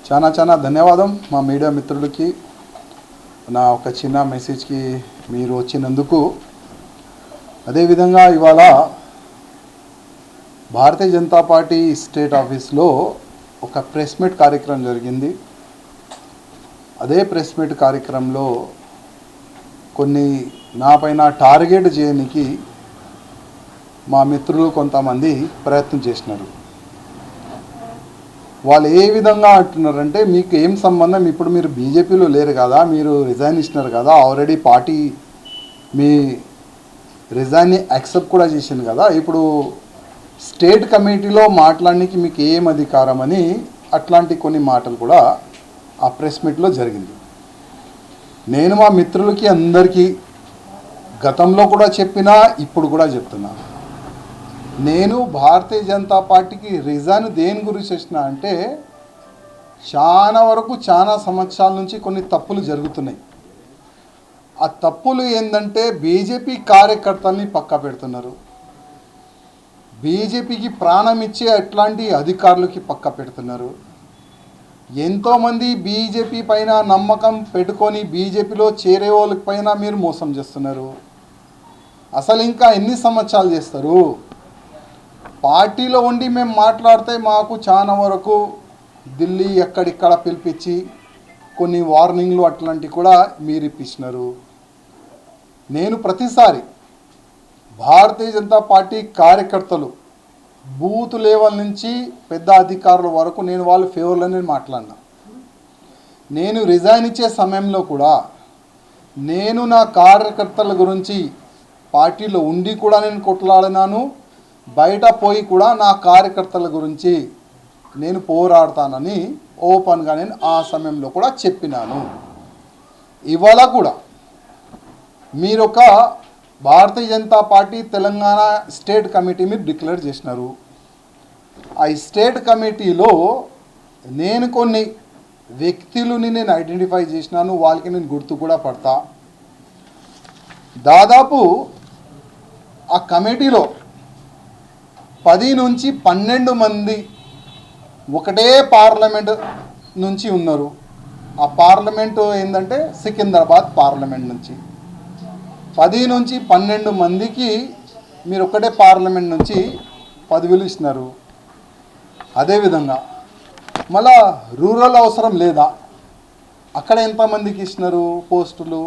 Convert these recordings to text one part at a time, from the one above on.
చాలా ధన్యవాదం మా మీడియా మిత్రులకి. నా ఒక చిన్న మెసేజ్కి మీరు వచ్చినందుకు. అదేవిధంగా ఇవాళ భారతీయ జనతా పార్టీ స్టేట్ ఆఫీస్లో ఒక ప్రెస్ మీట్ కార్యక్రమం జరిగింది. అదే ప్రెస్ మీట్ కార్యక్రమంలో కొన్ని నా పైన టార్గెట్ చేయడానికి మా మిత్రులు కొంతమంది ప్రయత్నం చేసినారు. వాళ్ళు ఏ విధంగా అంటున్నారంటే, మీకు ఏం సంబంధం, ఇప్పుడు మీరు బీజేపీలో లేరు కదా, మీరు రిజైన్ ఇచ్చినారు కదా, ఆల్రెడీ పార్టీ మీ రిజైన్ని యాక్సెప్ట్ కూడా చేసింది కదా, ఇప్పుడు స్టేట్ కమిటీలో మాట్లాడడానికి మీకు ఏం అధికారం అని అట్లాంటి కొన్ని మాటలు కూడా ఆ ప్రెస్ మీట్లో జరిగింది. నేను మా మిత్రులకి అందరికీ గతంలో కూడా చెప్పినా, ఇప్పుడు కూడా చెప్తున్నా, నేను భారతీయ జనతా పార్టీకి రిజైన్ దేని గురించి చేసిన అంటే, చాలా సంవత్సరాల నుంచి కొన్ని తప్పులు జరుగుతున్నాయి. ఆ తప్పులు ఏంటంటే, బీజేపీ కార్యకర్తల్ని పక్క పెడుతున్నారు, బీజేపీకి ప్రాణం ఇచ్చే అట్లాంటి అధికారులకి పక్క పెడుతున్నారు, ఎంతోమంది బీజేపీ పైన నమ్మకం పెట్టుకొని బీజేపీలో చేరే వాళ్ళ పైన మీరు మోసం చేస్తున్నారు. అసలు ఇంకా ఎన్ని సంవత్సరాలు చేస్తారు? పార్టీలో ఉండి మేము మాట్లాడితే మాకు చాలా వరకు ఢిల్లీ ఎక్కడిక్కడ పిలిపించి కొన్ని వార్నింగ్లు అట్లాంటివి కూడా మీరు ఇప్పించినారు. నేను ప్రతిసారి భారతీయ జనతా పార్టీ కార్యకర్తలు బూత్ లెవెల్ నుంచి పెద్ద అధికారుల వరకు నేను వాళ్ళ ఫేవర్లోనే మాట్లాడినా. నేను రిజైన్ ఇచ్చే సమయంలో కూడా నేను నా కార్యకర్తల గురించి పార్టీలో ఉండి కూడా నేను కొట్లాడినాను, బయట పోయి కూడా నా కార్యకర్తల గురించి నేను పోరాడతానని ఓపెన్గా నేను ఆ సమయంలో కూడా చెప్పినాను. ఇవాళ కూడా మీరొక Bharatiya Janata party Telangana state committee మీరు డిక్లేర్ చేసినారు. ఆ స్టేట్ కమిటీలో నేను కొన్ని వ్యక్తులని నేను ఐడెంటిఫై చేసినాను, వాళ్ళకి నేను గుర్తు కూడా పడతా. దాదాపు ఆ కమిటీలో 10 నుంచి 12 మంది ఒకటే పార్లమెంట్ నుంచి ఉన్నారు. ఆ పార్లమెంటు ఏంటంటే సికింద్రాబాద్ పార్లమెంట్ నుంచి 10 నుంచి 12 మందికి మీరు ఒకటే పార్లమెంట్ నుంచి పదవులు ఇచ్చినారు. అదేవిధంగా మళ్ళా రూరల్ అవసరం లేదా, అక్కడ ఎంతమందికి ఇచ్చినారు పోస్టులు?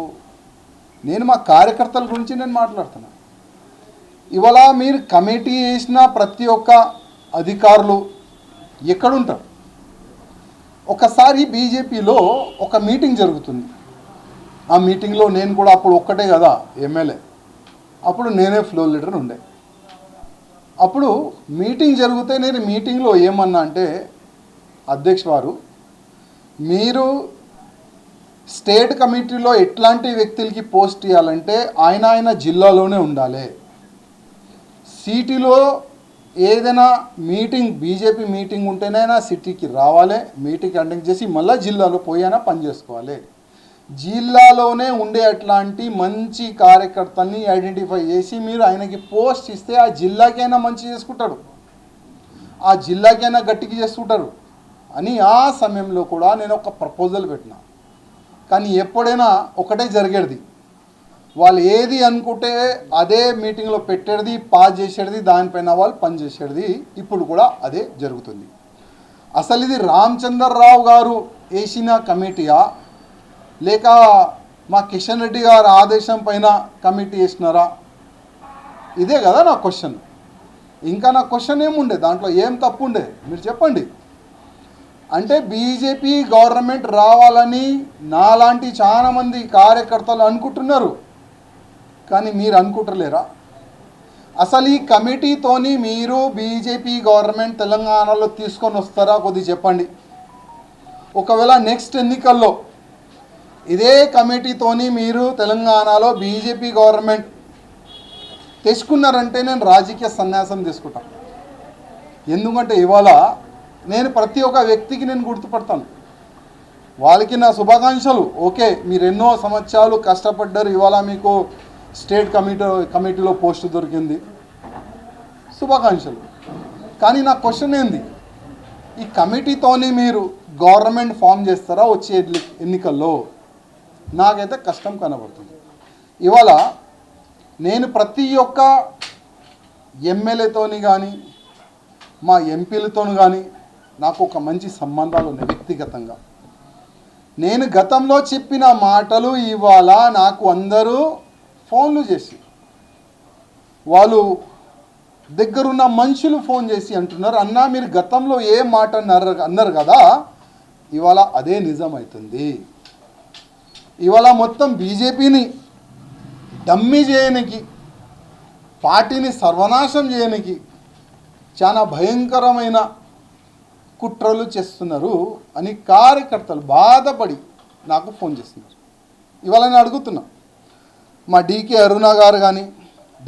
నేను మా కార్యకర్తల గురించి నేను మాట్లాడుతున్నాను. ఇవాళ మీరు కమిటీ వేసిన ప్రతి ఒక్క అధికారులు ఎక్కడుంటారు? ఒకసారి బీజేపీలో ఒక మీటింగ్ జరుగుతుంది. ఆ మీటింగ్లో నేను కూడా అప్పుడు ఒక్కటే కదా ఎమ్మెల్యే, అప్పుడు నేనే ఫ్లోర్ లీడర్ ఉండే. అప్పుడు మీటింగ్ జరిగితే నేను మీటింగ్లో ఏమన్నా అంటే, అధ్యక్ష వారు, మీరు స్టేట్ కమిటీలో ఎట్లాంటి వ్యక్తులకి పోస్ట్ ఇవ్వాలంటే ఆయన జిల్లాలోనే ఉండాలి. సిటీలో ఏదైనా మీటింగ్ బీజేపీ మీటింగ్ ఉంటేనైనా సిటీకి రావాలి, మీటింగ్ అటెండ్ చేసి మళ్ళీ జిల్లాలో పోయినా పని చేసుకోవాలి. జిల్లాలోనే ఉండే అట్లాంటి మంచి కార్యకర్తల్ని ఐడెంటిఫై చేసి మీరు ఆయనకి పోస్ట్ ఇస్తే ఆ జిల్లాకైనా మంచి చేసుకుంటాడు, ఆ జిల్లాకైనా గట్టికి చేసుకుంటారు అని ఆ సమయంలో కూడా నేను ఒక ప్రపోజల్ పెట్టినా. కానీ ఎప్పుడైనా ఒకటే జరిగేది, వాళ్ళు ఏది అనుకుంటే అదే మీటింగ్లో పెట్టేది, పాస్ చేసేది, దానిపైన వాళ్ళు పని చేసేది. ఇప్పుడు కూడా అదే జరుగుతుంది. అసలు ఇది రామచంద్రరావు గారు వేసిన కమిటీయా, లేక మా కిషన్ రెడ్డి గారు ఆదేశం పైన కమిటీ వేసినారా? ఇదే కదా నా క్వశ్చన్. ఇంకా నా క్వశ్చన్ ఏముండే, దాంట్లో ఏం తప్పు ఉండే మీరు చెప్పండి. అంటే బీజేపీ గవర్నమెంట్ రావాలని నాలాంటి చాలామంది కార్యకర్తలు అనుకుంటున్నారు, కానీ మీరు అనుకుంటలేరా? అసలు ఈ కమిటీతోని మీరు బీజేపీ గవర్నమెంట్ తెలంగాణలో తీసుకొని వస్తారా? కొద్దిగా చెప్పండి. ఒకవేళ నెక్స్ట్ ఎన్నికల్లో ఇదే కమిటీతోని మీరు తెలంగాణలో బీజేపీ గవర్నమెంట్ తెచ్చుకున్నారంటే నేను రాజకీయ సన్యాసం తీసుకుంటాను. ఎందుకంటే ఇవాళ నేను ప్రతి ఒక్క వ్యక్తికి నేను గుర్తుపడతాను, వాళ్ళకి నా శుభాకాంక్షలు. ఓకే, మీరు ఎన్నో సంవత్సరాలు కష్టపడ్డారు, ఇవాళ మీకు స్టేట్ కమిటీలో పోస్టు దొరికింది, శుభాకాంక్షలు. కానీ నా క్వశ్చన్ ఏంది, ఈ కమిటీతోని మీరు గవర్నమెంట్ ఫామ్ చేస్తారా వచ్చే ఎన్నికల్లో? నాకైతే కష్టం కనబడుతుంది. ఇవాళ నేను ప్రతి ఒక్క ఎమ్మెల్యేతోని కానీ మా ఎంపీలతో కానీ నాకు ఒక మంచి సంబంధాలు ఉన్నాయి వ్యక్తిగతంగా. నేను గతంలో చెప్పిన మాటలు ఇవాళ నాకు అందరూ ఫోన్లు చేసి, వాళ్ళు దగ్గరున్న మనుషులు ఫోన్ చేసి అంటున్నారు, అన్నా మీరు గతంలో ఏ మాట అన్నారు కదా, ఇవాళ అదే నిజమవుతుంది. ఇవాళ మొత్తం బీజేపీని డమ్మీ చేయడానికి, పార్టీని సర్వనాశం చేయడానికి చాలా భయంకరమైన కుట్రలు చేస్తున్నారు అని కార్యకర్తలు బాధపడి నాకు ఫోన్ చేస్తున్నారు. ఇవాళ నేను అడుగుతున్నా, మా డీకే అరుణ గారు కానీ,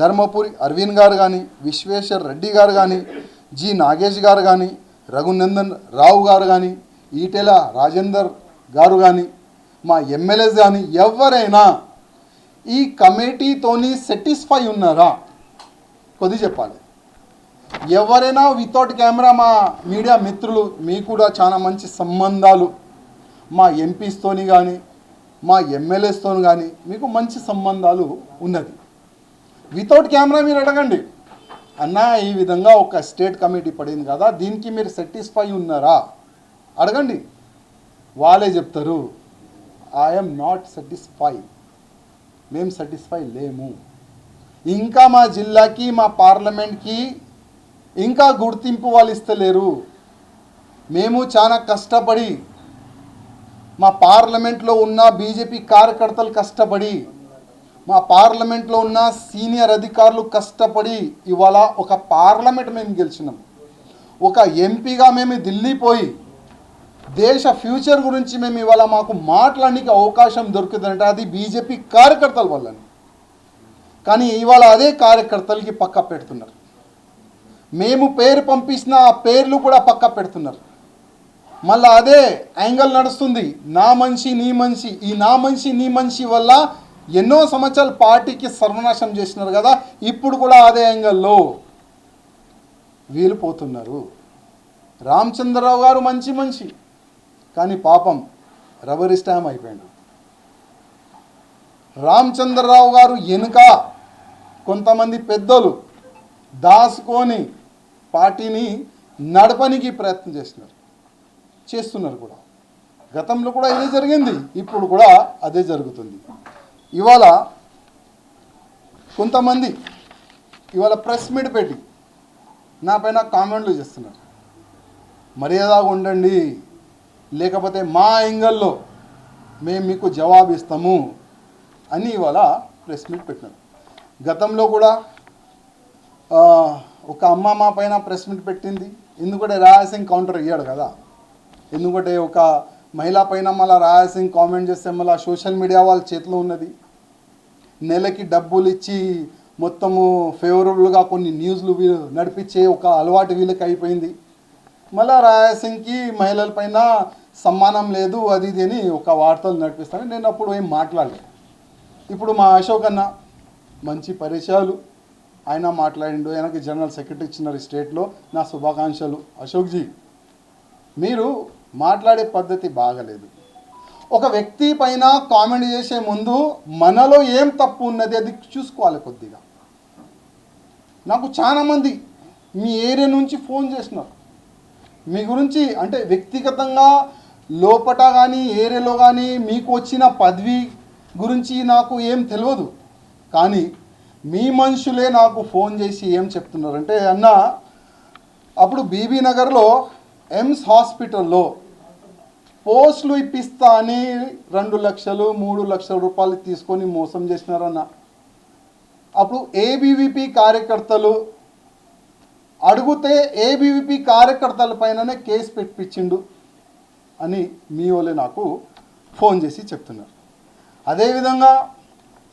ధర్మపురి అరవింద్ గారు కానీ, విశ్వేశ్వర్ రెడ్డి గారు కానీ, జి నాగేష్ గారు కానీ, రఘునందన్ రావు గారు కానీ, ఈటెల రాజేందర్ గారు కానీ, మా ఎమ్మెల్యేస్ కానీ ఎవరైనా ఈ కమిటీతోని సాటిస్ఫై ఉన్నారా? కొద్ది చెప్పాలి. ఎవరైనా వితౌట్ కెమెరా, మా మీడియా మిత్రులు మీకు కూడా చాలా మంచి సంబంధాలు మా ఎంపీస్తోని కానీ మా ఎమ్మెల్యేస్తో కానీ మీకు మంచి సంబంధాలు ఉన్నది. వితౌట్ కెమెరా మీరు అడగండి, అన్నా ఈ విధంగా ఒక స్టేట్ కమిటీ పడింది కదా, దీనికి మీరు సాటిస్ఫై ఉన్నారా అడగండి. వాళ్ళే చెప్తారు, ఐఎమ్ నాట్ సాటిస్ఫై, మేము సాటిస్ఫై లేము. ఇంకా మా జిల్లాకి మా పార్లమెంట్కి ఇంకా గుర్తింపు వాళ్ళు ఇస్తలేరు. మేము చాలా కష్టపడి, మా పార్లమెంట్లో ఉన్న బీజేపీ కార్యకర్తలు కష్టపడి, మా పార్లమెంట్లో ఉన్న సీనియర్ అధికారులు కష్టపడి ఇవాళ ఒక పార్లమెంట్ మేము గెలిచినాం. ఒక ఎంపీగా మేము ఢిల్లీ పోయి దేశ ఫ్యూచర్ గురించి మేము ఇవాళ మాకు మాట్లాడడానికి అవకాశం దొరుకుతుందంటే అది బీజేపీ కార్యకర్తల వల్లని. కానీ ఇవాళ అదే కార్యకర్తలకి పక్క పెడుతున్నారు. మేము పేరు పంపించిన ఆ పేర్లు కూడా పక్క పెడుతున్నారు. మళ్ళీ అదే యాంగిల్ నడుస్తుంది, నా మనిషి నీ మనిషి. ఈ నా మనిషి నీ మనిషి వల్ల ఎన్నో సంవత్సరాలు పార్టీకి సర్వనాశం చేసినారు కదా, ఇప్పుడు కూడా అదే యాంగిల్లో వీలు పోతున్నారు. రామచంద్రరావు గారు మంచి మనిషి, కానీ పాపం రబ్బర్ స్టాంప్ అయిపోయాడు. రామచంద్రరావు గారు వెనుక కొంతమంది పెద్దలు దాచుకొని పార్టీని నడపనికి ప్రయత్నం చేస్తున్నారు కూడా. గతంలో కూడా ఇదే జరిగింది, ఇప్పుడు కూడా అదే జరుగుతుంది. ఇవాళ కొంతమంది ఇవాళ ప్రెస్ మీట్ పెట్టి నా పైన కామెంట్లు చేస్తున్నారు, మర్యాదగా ఉండండి లేకపోతే మా యాంగిల్లో మేము మీకు జవాబు ఇస్తాము అని ఇవాళ ప్రెస్ మీట్ పెట్టినారు. గతంలో కూడా ఒక అమ్మ మా పైన ప్రెస్ మీట్ పెట్టింది, ఎందుకంటే రాయసింగ్ కౌంటర్ ఇయ్యాడు కదా. ఎందుకంటే ఒక మహిళ పైన మళ్ళీ రాయసింగ్ కామెంట్ చేస్తే మళ్ళీ సోషల్ మీడియా వాళ్ళ చేతిలో ఉన్నది. నెలకి డబ్బులు ఇచ్చి మొత్తము ఫేవరబుల్గా కొన్ని న్యూస్లు నడిపించే ఒక అలవాటు వీళ్ళకి అయిపోయింది. మళ్ళీ రాయసింగ్కి మహిళల పైన సమ్మానం లేదు అది ఇది అని ఒక వార్తలు నడిపిస్తాను. నేను అప్పుడు ఏం మాట్లాడలేదు. ఇప్పుడు మా అశోక్ అన్న మంచి పరిచయాలు, ఆయన మాట్లాడిండు, ఆయనకి జనరల్ సెక్రటరీ ఇచ్చినారు స్టేట్లో. నా శుభాకాంక్షలు అశోక్జీ. మీరు మాట్లాడే పద్ధతి బాగలేదు. ఒక వ్యక్తి పైన కామెంట్ చేసే ముందు మనలో ఏం తప్పు ఉన్నది అది చూసుకోవాలి కొద్దిగా. నాకు చాలామంది మీ ఏరియా నుంచి ఫోన్ చేసినారు, మీ గురించి అంటే వ్యక్తిగతంగా లోపట కానీ ఏరియాలో కానీ మీకు వచ్చిన పదవి గురించి నాకు ఏం తెలియదు. కానీ మీ మనుషులే నాకు ఫోన్ చేసి ఏం చెప్తున్నారంటే, అన్న అప్పుడు బీబీ నగర్లో ఎయిమ్స్ హాస్పిటల్లో పోస్టులు ఇప్పిస్తా అని 2 లక్షలు 3 లక్షల రూపాయలు తీసుకొని మోసం చేసినారన్న. అప్పుడు ఏబీవీపీ కార్యకర్తలు అడిగితే ఏబీవీపీ కార్యకర్తల పైననే కేసు పెట్టించిండు అని మీ వాళ్ళే నాకు ఫోన్ చేసి చెప్తున్నారు. అదేవిధంగా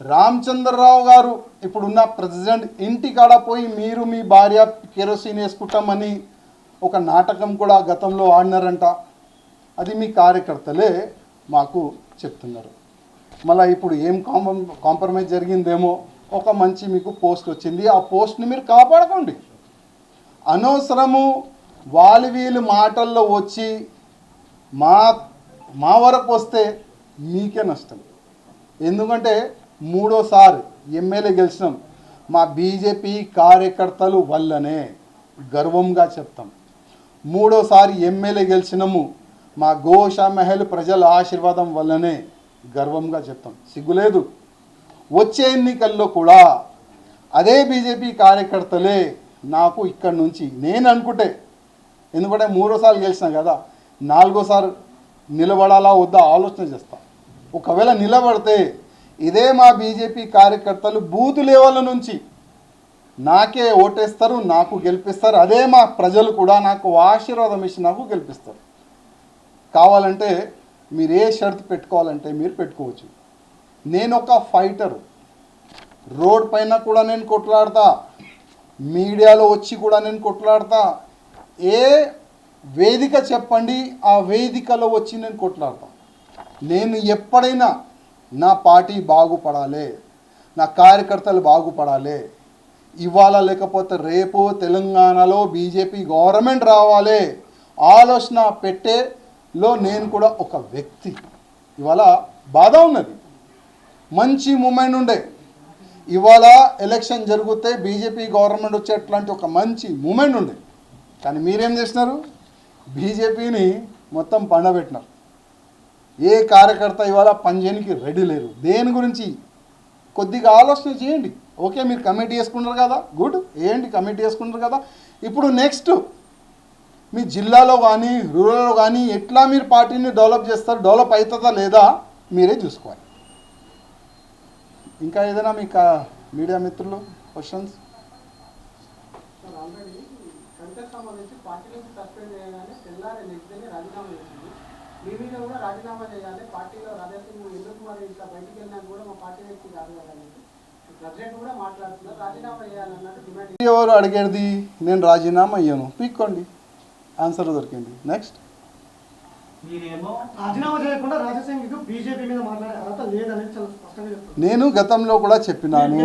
రామచంద్రరావు గారు ఇప్పుడున్న ప్రెసిడెంట్ ఇంటికాడ పోయి మీరు మీ భార్య కెరోసిన్ వేసుకుంటామని ఒక నాటకం కూడా గతంలో ఆడినారంట. అది మీ కార్యకర్తలే మాకు చెప్తున్నారు. మళ్ళీ ఇప్పుడు ఏం కాంప్రమైజ్ జరిగిందేమో, ఒక మంచి మీకు పోస్ట్ వచ్చింది, ఆ పోస్ట్ని మీరు కాపాడుకోండి. అనవసరము వీళ్ళు మాటల్లో వచ్చి మా మా వరకు వస్తే మీకే నష్టం. ఎందుకంటే మూడోసారి ఎమ్మెల్యే గెలిచినాం మా బీజేపీ కార్యకర్తలు వల్లనే, గర్వంగా చెప్తాం. మూడోసారి ఎమ్మెల్యే గెలిచినాము మా గోషా మహల్ ప్రజల ఆశీర్వాదం వల్లనే, గర్వంగా చెప్తాం. సిగ్గులేదు. వచ్చే ఎన్నికల్లో కూడా అదే బీజేపీ కార్యకర్తలే నాకు ఇక్కడి నుంచి నేను అనుకుంటే, ఎందుకంటే మూడోసారి గెలిచినా కదా, నాలుగోసారి నిలబడాలా వద్దా ఆలోచన చేస్తా. ఒకవేళ నిలబడితే ఇదే మా బీజేపీ కార్యకర్తలు బూత్ లెవెల్ నుంచి నాకే ఓటేస్తారు, నాకు గెలిపిస్తారు. అదే మా ప్రజలు కూడా నాకు ఆశీర్వాదం ఇచ్చి నాకు గెలిపిస్తారు. కావాలంటే మీరు ఏ షరతు పెట్టుకోవాలంటే మీరు పెట్టుకోవచ్చు. నేను ఒక ఫైటరు. రోడ్ పైన కూడా నేను కొట్లాడతా, మీడియాలో వచ్చి కూడా నేను కొట్లాడతా. ఏ వేదిక చెప్పండి ఆ వేదికలో వచ్చి నేను కొట్లాడతా. నేను ఎప్పుడైనా నా పార్టీ బాగుపడాలి, నా కార్యకర్తలు బాగుపడాలి, ఇవాళ లేకపోతే రేపు తెలంగాణలో బీజేపీ గవర్నమెంట్ రావాలి ఆలోచన పెట్టేలో నేను కూడా ఒక వ్యక్తి. ఇవాళ బాధ ఉన్నది, మంచి మూమెంట్ ఉండే. ఇవాళ ఎలక్షన్ జరిగితే బీజేపీ గవర్నమెంట్ వచ్చేట్లాంటి ఒక మంచి మూమెంట్ ఉండే. కానీ మీరేం చేసినారు? బీజేపీని మొత్తం పండబెట్టినారు. ఏ కార్యకర్త ఇవాళ పనిచేయడానికి రెడీ లేరు. దేని గురించి కొద్దిగా ఆలోచన చేయండి. ఓకే, మీరు కమిటీ చేసుకున్నారు కదా, గుడ్, ఏంటి కమిటీ చేసుకున్నారు కదా. ఇప్పుడు నెక్స్ట్ మీ జిల్లాలో కానీ రూరల్లో కానీ ఎట్లా మీరు పార్టీని డెవలప్ చేస్తారు, డెవలప్ అవుతుందా లేదా మీరే చూసుకోవాలి. ఇంకా ఏదైనా మీకు మీడియా మిత్రులు క్వశ్చన్స్? ఎవరు అడిగేది? నేను రాజీనామా అయ్యాను, పీక్కోండి, ఆన్సర్ దొరికింది. నెక్స్ట్, నేను గతంలో కూడా చెప్పినాను,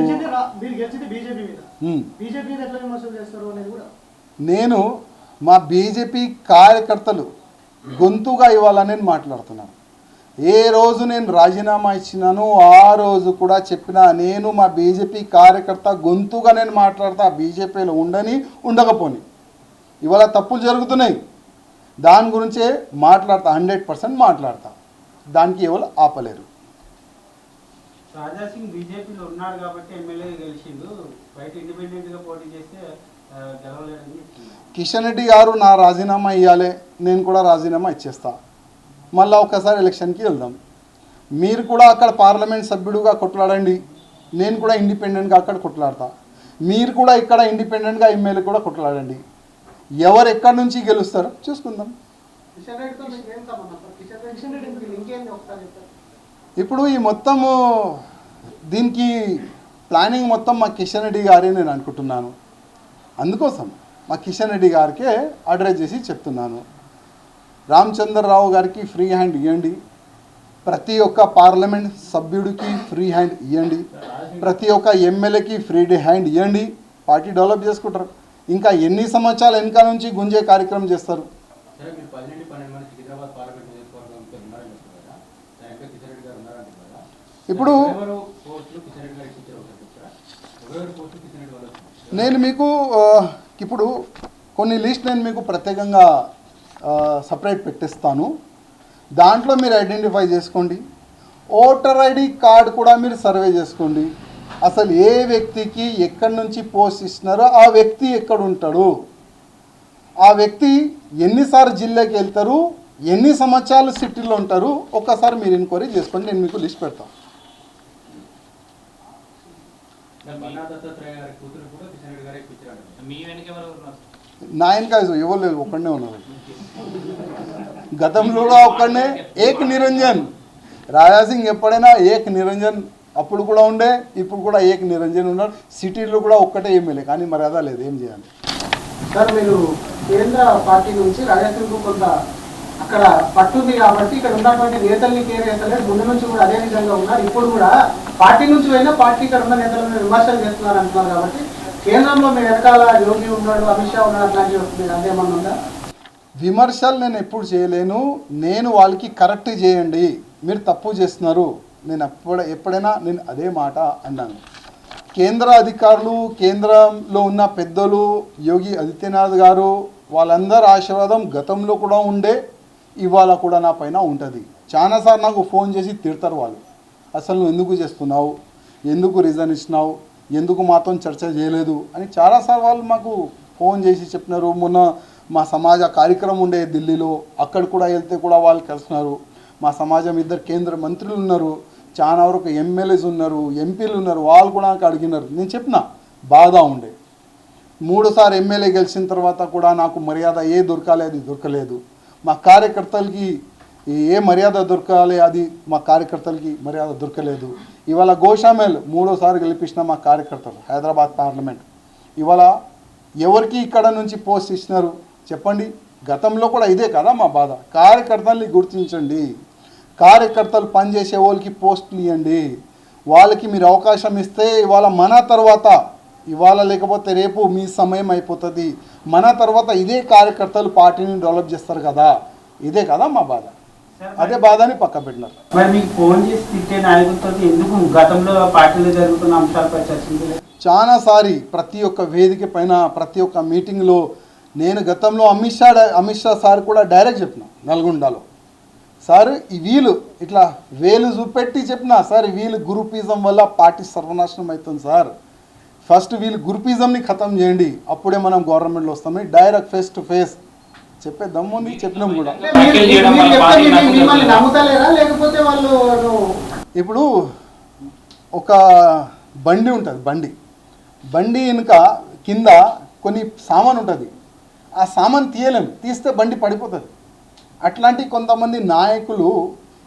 నేను మా బీజేపీ కార్యకర్తలు గొంతుగా ఇవ్వాలని నేను మాట్లాడుతున్నాను. ఏ రోజు నేను రాజీనామా ఇచ్చినాను ఆ రోజు కూడా చెప్పినా, నేను మా బీజేపీ కార్యకర్త గొంతుగా నేను మాట్లాడతా. బీజేపీలో ఉండని ఉండకపోని ఇవాళ తప్పులు జరుగుతున్నాయి, దాని గురించే మాట్లాడతా, 100% మాట్లాడతా. దానికి ఎవరు ఆపలేరు. రాజా సింగ్ బీజేపీలో ఉన్నాడు కాబట్టి ఎమ్మెల్యే గెలిచిండు, బయట ఇండిపెండెంట్గా పోటీ చేస్తే గెలవలేదని చెప్తున్నారు. కిషన్ రెడ్డి గారు నా రాజీనామా ఇవ్వాలి, నేను కూడా రాజీనామా ఇచ్చేస్తా. మళ్ళీ ఒకసారి ఎలక్షన్కి వెళ్దాం. మీరు కూడా అక్కడ పార్లమెంట్ సభ్యుడుగా కొట్లాడండి, నేను కూడా ఇండిపెండెంట్గా అక్కడ కొట్లాడతా. మీరు కూడా ఇక్కడ ఇండిపెండెంట్గా ఎమ్మెల్యే కూడా కొట్లాడండి. ఎవరు ఎక్కడి నుంచి గెలుస్తారో చూసుకుందాం. ఇప్పుడు ఈ మొత్తము దీనికి ప్లానింగ్ మొత్తం మా కిషన్ రెడ్డి గారే నేను అనుకుంటున్నాను. అందుకోసం మా కిషన్ రెడ్డి గారికే అడ్రస్ చేసి చెప్తున్నాను, రామచంద్రరావు గారికి ఫ్రీ హ్యాండ్ ఇవ్వండి, ప్రతి ఒక్క పార్లమెంట్ సభ్యుడికి ఫ్రీ హ్యాండ్ ఇవ్వండి, ప్రతి ఒక్క ఎమ్మెల్యేకి ఫ్రీ హ్యాండ్ ఇవ్వండి. పార్టీ డెవలప్ చేసుకుంటారు. ఇంకా ఎన్ని సంవత్సరాలు వెనక నుంచి గుంజే కార్యక్రమం చేస్తారు. ఇప్పుడు నేను మీకు ఇప్పుడు కొన్ని లిస్ట్ నేను మీకు ప్రత్యేకంగా సపరేట్ పెట్టిస్తాను. దాంట్లో మీరు ఐడెంటిఫై చేసుకోండి. ఓటర్ ఐడి కార్డు కూడా మీరు సర్వే చేసుకోండి. అసలు ఏ వ్యక్తికి ఎక్కడి నుంచి పోస్ట్ ఇస్తున్నారో ఆ వ్యక్తి ఎక్కడ ఉంటాడు, ఆ వ్యక్తి ఎన్నిసార్లు జిల్లాకి వెళ్తారు, ఎన్ని సంవత్సరాలు సిటీలో ఉంటారు, ఒక్కసారి మీరు ఎంక్వైరీ చేసుకోండి. నేను మీకు లిస్ట్ పెడతాను. నా వెనక ఎవరు లేదు, ఒక్కడనే ఉన్నారు. గతంలో కూడా ఒక్కడనే ఏక్ నిరంజన్. రాజాసింగ్ ఎప్పుడైనా ఏక్ నిరంజన్ అప్పుడు కూడా ఉండే, ఇప్పుడు కూడా ఏక్ నిరంజన్ ఉన్నాడు. సిటీలో కూడా ఒక్కటే ఎమ్మెల్యే, కానీ మరి అదా లేదు, ఏం చేయాలి. సార్, మీరు కేంద్ర పార్టీ నుంచి రాజాసింగ్ కొంత అక్కడ పట్టుంది కాబట్టి ఇక్కడ ఉన్నటువంటి నేతల్ని కేర్ చేస్తలేదు. ముందు నుంచి కూడా అదే విధంగా ఉన్నారు. ఇప్పుడు కూడా పార్టీ నుంచి అయినా పార్టీ ఇక్కడ ఉన్న నేతలను విమర్శలు చేస్తున్నారు అంటున్నారు. కాబట్టి కేంద్రంలో మీ వెనకాల యోగి ఉన్నాడు, అమిత్ షా ఉన్నాడు, అట్లాంటివి వస్తుంది, అదేమన్నా ఉందా? విమర్శలు నేను ఎప్పుడు చేయలేను. నేను వాళ్ళకి కరెక్ట్ చేయండి, మీరు తప్పు చేస్తున్నారు, నేను ఎప్పుడైనా నేను అదే మాట అన్నాను. కేంద్ర అధికారులు, కేంద్రంలో ఉన్న పెద్దలు, యోగి ఆదిత్యనాథ్ గారు, వాళ్ళందరి ఆశీర్వాదం గతంలో కూడా ఉండే, ఇవాళ కూడా నా పైన ఉంటుంది. చాలాసార్లు నాకు ఫోన్ చేసి తిడతారు వాళ్ళు, అసలు నువ్వు ఎందుకు చేస్తున్నావు, ఎందుకు రీజన్ ఇచ్చినావు, ఎందుకు మాతో చర్చ చేయలేదు అని చాలాసార్లు వాళ్ళు మాకు ఫోన్ చేసి చెప్పినారు. మొన్న మా సమాజ కార్యక్రమం ఉండే ఢిల్లీలో, అక్కడ కూడా వెళ్తే కూడా వాళ్ళు కలిసినారు. మా సమాజం 2 కేంద్ర మంత్రులు ఉన్నారు, చాలా వరకు ఎమ్మెల్యేస్ ఉన్నారు, ఎంపీలు ఉన్నారు, వాళ్ళు కూడా నాకు అడిగినారు. నేను చెప్పిన బాధ ఉండే. 3 సార్లు ఎమ్మెల్యే గెలిచిన తర్వాత కూడా నాకు మర్యాద దొరకాలి, దొరకలేదు. మా కార్యకర్తలకి ఏ మర్యాద దొరకాలి, అది మా కార్యకర్తలకి మర్యాద దొరకలేదు. ఇవాళ గోషామేల్ 3వ సారి గెలిపించిన మా కార్యకర్తలు హైదరాబాద్ పార్లమెంట్, ఇవాళ ఎవరికి ఇక్కడ నుంచి పోస్ట్ ఇచ్చినారు చెప్పండి? గతంలో కూడా ఇదే కదా మా బాధ. కార్యకర్తల్ని గుర్తించండి, కార్యకర్తలు పనిచేసే వాళ్ళకి పోస్టులు ఇవ్వండి, వాళ్ళకి మీరు అవకాశం ఇస్తే ఇవాళ మన తర్వాత, ఇవాళ లేకపోతే రేపు మీ సమయం అయిపోతుంది, మన తర్వాత ఇదే కార్యకర్తలు పార్టీని డెవలప్ చేస్తారు కదా, ఇదే కదా మా బాధ. అదే బాధని పక్క పెట్టినారు. మరి మీకు ఫోన్ చేసి తిట్టే నాయకులతో ఎందుకు గతంలో పార్టీలో జరుగుతున్న అంశాలపై చర్చించలేదు? చాలాసారి ప్రతి ఒక్క వేదిక పైన, ప్రతి ఒక్క మీటింగ్లో నేను గతంలో అమిత్ షా సార్ కూడా డైరెక్ట్ చెప్పిన, నల్గొండలో, సార్ ఈ వీళ్ళు ఇట్లా వేలు చూపెట్టి చెప్పిన, సార్ వీళ్ళు గ్రూపిజం వల్ల పార్టీ సర్వనాశనం అవుతుంది సార్, ఫస్ట్ వీళ్ళు గ్రూపిజంని ఖతం చేయండి, అప్పుడే మనం గవర్నమెంట్లో వస్తామని డైరెక్ట్ ఫేస్ టు ఫేస్ చెప్పే దమ్ముంది, చెప్పినాం కూడా. ఇప్పుడు ఒక బండి ఉంటుంది, బండి వెనుక కింద కొన్ని సామాన్ ఉంటుంది, ఆ సామాన్ తీయలేము, తీస్తే బండి పడిపోతుంది. అట్లాంటి కొంతమంది నాయకులు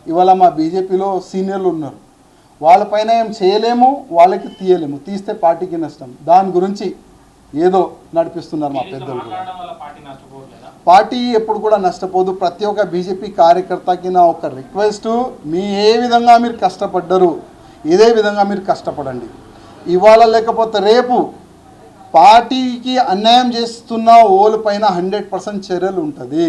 ఇవాళ మా బీజేపీలో సీనియర్లు ఉన్నారు, వాళ్ళపైన ఏం చేయలేము, వాళ్ళకి తీయలేము, తీస్తే పార్టీకి నష్టం. దాని గురించి ఏదో నడిపిస్తున్నారు మా పెద్దలు. పార్టీ ఎప్పుడు కూడా నష్టపోదు. ప్రతి ఒక్క బీజేపీ కార్యకర్తకి నా ఒక రిక్వెస్ట్, మీ ఏ విధంగా మీరు కష్టపడ్డారు ఇదే విధంగా మీరు కష్టపడండి. ఇవాళ లేకపోతే రేపు పార్టీకి అన్యాయం చేస్తున్న ఓళ్ళపైన 100% చర్యలు ఉంటుంది.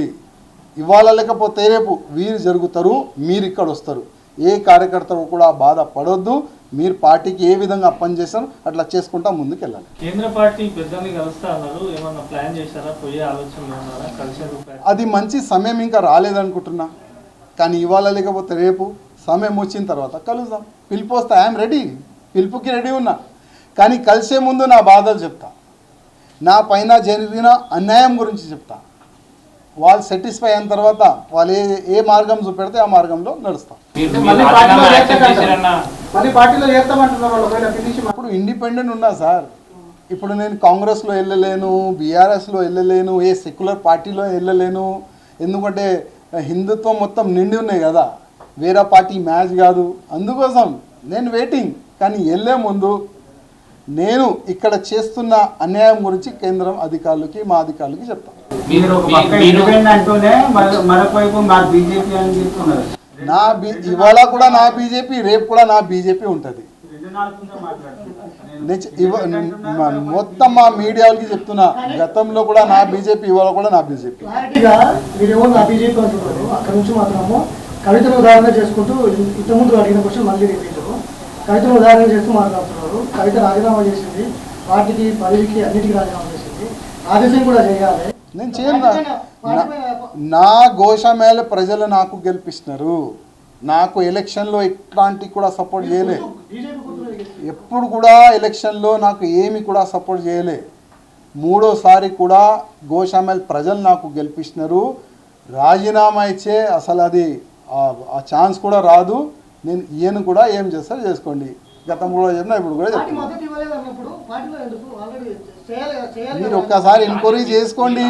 ఇవాళ లేకపోతే రేపు వీరు జరుగుతారు, మీరు ఇక్కడ వస్తారు. ఏ కార్యకర్త కూడా బాధపడొద్దు, మీరు పార్టీకి ఏ విధంగా పనిచేస్తారో అట్లా చేసుకుంటా ముందుకు వెళ్ళాలి. కేంద్ర పార్టీ పెద్దల్ని కలుస్తా అన్నారు, ఏమన్నా ప్లాన్ చేశారా, పోయే ఆలోచన ఉన్నారా, కలిసారు? అది మంచి సమయం ఇంకా రాలేదనుకుంటున్నా, కానీ ఇవాళ లేకపోతే రేపు సమయం వచ్చిన తర్వాత కలుద్దాం. పిలుపు వస్తే ఐఎమ్ రెడీ, పిలుపుకి రెడీ ఉన్నా, కానీ కలిసే ముందు నా బాధలు చెప్తా, నా పైన జరిగిన అన్యాయం గురించి చెప్తా. వాళ్ళు సాటిస్ఫై అయిన తర్వాత వాళ్ళు ఏ మార్గం చూపెడితే ఆ మార్గంలో నడుస్తాం. ఇప్పుడు ఇండిపెండెంట్ ఉన్నా సార్, ఇప్పుడు నేను కాంగ్రెస్లో వెళ్ళలేను, బీఆర్ఎస్లో వెళ్ళలేను, ఏ సెక్యులర్ పార్టీలో వెళ్ళలేను, ఎందుకంటే హిందుత్వం మొత్తం నిండి ఉన్నాయి కదా, వేరే పార్టీ మ్యాచ్ కాదు. అందుకోసం నేను వెయిటింగ్, కానీ వెళ్ళే ముందు నేను ఇక్కడ చేస్తున్న అన్యాయం గురించి కేంద్రం అధికారులకి, మా అధికారులకి చెప్తాను. ఇవాళ కూడా నా బీజేపీ, రేపు కూడా నా బీజేపీ ఉంటుంది. మొత్తం మా మీడియాలకి చెప్తున్నా, గతంలో కూడా నా బీజేపీ, ఇవాళ కూడా నా బీజేపీ. అక్కడ నుంచి మాత్రము కవితను ఉదాహరణ చేసుకుంటూ, ఇంతకుముందు అడిగిన క్వశ్చన్ మళ్ళీ రిపీట్, కవితను ఉదాహరణ చేస్తూ మాట్లాడుతున్నారు. కవిత రాజీనామా చేసింది, పార్టీకి పదవికి అన్నిటికీ రాజీనామా చేసింది, ఆదేశం కూడా చేయాలి. నేను చేయను. నా గోషామేళ ప్రజలు నాకు గెలిపిస్తున్నారు, నాకు ఎలక్షన్లో ఎట్లాంటి కూడా సపోర్ట్ చేయలే, ఎప్పుడు కూడా ఎలక్షన్లో నాకు ఏమి కూడా సపోర్ట్ చేయలే. 3వసారి కూడా గోషామేళ ప్రజలు నాకు గెలిపిస్తున్నారు. రాజీనామా ఇచ్చే అసలు అది ఆ ఛాన్స్ కూడా రాదు. నేను ఈయన కూడా ఏం చేస్తారో చేసుకోండి, గతంలో కూడా చెప్పినా ఇప్పుడు కూడా చెప్తున్నా. మీరు ఒక్కసారి ఎంక్వైరీ చేసుకోండి.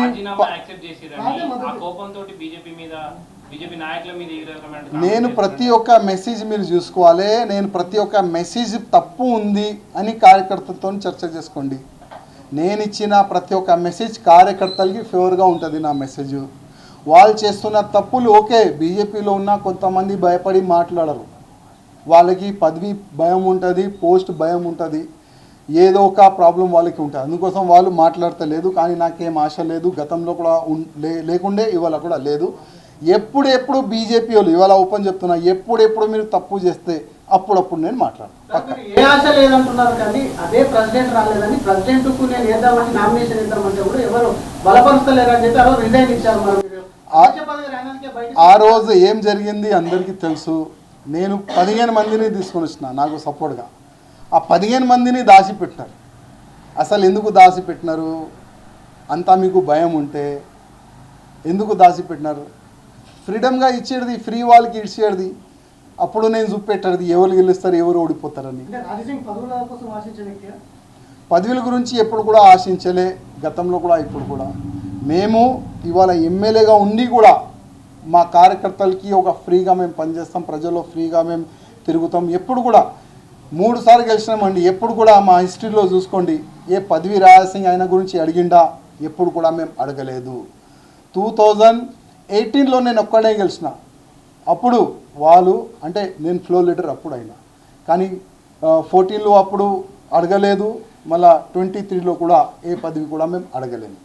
నేను ప్రతి ఒక్క మెసేజ్ మీరు చూసుకోవాలి, నేను ప్రతి ఒక్క మెసేజ్ తప్పు ఉంది అని కార్యకర్తలతో చర్చ చేసుకోండి. నేను ఇచ్చిన ప్రతి ఒక్క మెసేజ్ కార్యకర్తలకి ఫేవర్గా ఉంటుంది. నా మెసేజ్ వాళ్ళు చేస్తున్న తప్పులు ఓకే, బీజేపీలో ఉన్న కొంతమంది భయపడి మాట్లాడరు, వాళ్ళకి పదవి భయం ఉంటుంది, పోస్ట్ భయం ఉంటుంది. ఏదో ఒక ప్రాబ్లం వాళ్ళకి ఉంటుంది, అందుకోసం వాళ్ళు మాట్లాడతలేదు. కానీ నాకేం ఆశ లేదు, గతంలో కూడా లేకుండే, ఇవాళ కూడా లేదు. ఎప్పుడెప్పుడు బీజేపీ వాళ్ళు ఇవాళ ఓపెన్ చెప్తున్నా, ఎప్పుడెప్పుడు మీరు తప్పు చేస్తే అప్పుడప్పుడు నేను మాట్లాడతాను. ఏ ఆశ లేదంటున్నారు కానీ అదే ప్రెసిడెంట్ రాలేదని ప్రెసిడెంట్కు నేను వేద్దామని నామినేషన్ ఇద్దామంటే కూడా ఎవరు బలపరుస్తలేరని చెప్పి ఆ రోజు రిజైన్ ఇచ్చారు. మరి మీరు ఆ రోజు ఏం జరిగింది అందరికీ తెలుసు. నేను 15 మందిని తీసుకొని వచ్చిన నాకు సపోర్ట్గా. ఆ 15 మందిని దాచిపెట్టినారు. అసలు ఎందుకు దాచిపెట్టినారు? అంతా మీకు భయం ఉంటే ఎందుకు దాచిపెట్టినారు? ఫ్రీడమ్గా ఇచ్చేది, ఫ్రీ వాళ్ళకి ఇచ్చేది. అప్పుడు నేను చూపెట్టేది ఎవరు గెలుస్తారు, ఎవరు ఓడిపోతారని. పదవుల గురించి ఎప్పుడు కూడా ఆశించలే, గతంలో కూడా ఇప్పుడు కూడా. మేము ఇవాళ ఎమ్మెల్యేగా ఉండి కూడా మా కార్యకర్తలకి ఒక ఫ్రీగా మేము పనిచేస్తాం, ప్రజల్లో ఫ్రీగా మేము తిరుగుతాం. ఎప్పుడు కూడా 3 సార్లు గెలిచినామండి. ఎప్పుడు కూడా మా హిస్టరీలో చూసుకోండి, ఏ పదవి రాజసింగ్ ఆయన గురించి అడిగిండా ఎప్పుడు కూడా మేము అడగలేదు. 2018లో నేను ఒక్కడే గెలిచిన. అప్పుడు వాళ్ళు అంటే నేను ఫ్లోర్ లీడర్ అప్పుడు అయినా, కానీ 14లో అప్పుడు అడగలేదు. మళ్ళా 23లో కూడా ఏ పదవి కూడా మేము అడగలేము.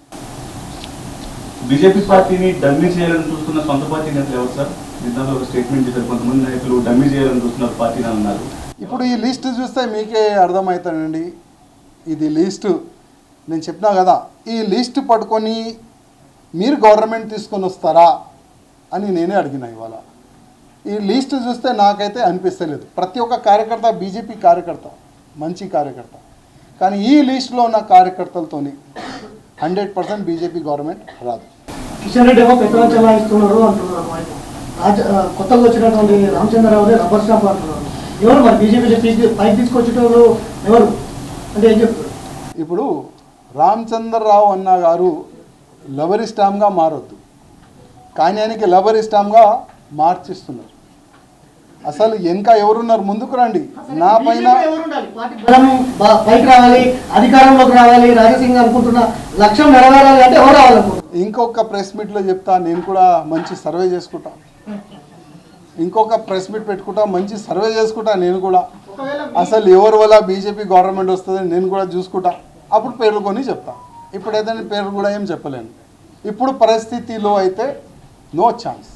బీజేపీ పార్టీని డమ్మీ చేయాలని చూస్తున్న సొంత పార్టీ నేతలు ఎవరు సార్? నిన్నలో ఒక స్టేట్మెంట్ చేశారు, కొంతమంది నాయకులు డమ్మీ చేయాలని చూస్తున్నారు పార్టీని అన్నారు. ఇప్పుడు ఈ లిస్ట్ చూస్తే మీకే అర్థమవుతానండి. ఇది లిస్టు నేను చెప్పినా కదా, ఈ లిస్ట్ పట్టుకొని మీరు గవర్నమెంట్ తీసుకొని వస్తారా అని నేనే అడిగిన. ఇవాళ ఈ లిస్ట్ చూస్తే నాకైతే అనిపిస్తలేదు. ప్రతి ఒక్క కార్యకర్త బీజేపీ కార్యకర్త, మంచి కార్యకర్త. కానీ ఈ లిస్టులో ఉన్న కార్యకర్తలతోని 100% బీజేపీ గవర్నమెంట్ రాదు. కిషన్ రెడ్డి ఏమో పెట్రోల్ చలాయిస్తున్నారు అంటున్నారు. కొత్తగా వచ్చినటువంటి రామచంద్రరావుని రబ్బర్ స్టాంప్ అంటున్నారు. ఎవరు మరి బీజేపీ పైకి తీసుకొచ్చేటోళ్ళు ఎవరు అంటే ఏం చెప్తారు? ఇప్పుడు రామచంద్రరావు అన్న గారు లబరీ స్టాంప్గా మారొద్దు, కానీ ఆయనకి లబరీ స్టాంప్గా మార్చిస్తున్నారు. అసలు ఇంకా ఎవరున్నారు? ముందుకు రండి. నా పైన పైకి రావాలి, అధికారంలోకి రావాలి, రాజసింగ్ అనుకుంటున్న లక్ష్యం నెరవేరాలి అంటే ఎవరు రావాలనుకుంటున్నారు? ఇంకొక ప్రెస్ మీట్లో చెప్తా, నేను కూడా మంచి సర్వే చేసుకుంటా. ఇంకొక ప్రెస్ మీట్ పెట్టుకుంటా, మంచి సర్వే చేసుకుంటా నేను కూడా. అసలు ఎవరి వల్ల బీజేపీ గవర్నమెంట్ వస్తుందని నేను కూడా చూసుకుంటా. అప్పుడు పేర్లు కొని చెప్తా. ఇప్పుడైతే నేను పేర్లు కూడా ఏం చెప్పలేను. ఇప్పుడు పరిస్థితిలో అయితే నో ఛాన్స్.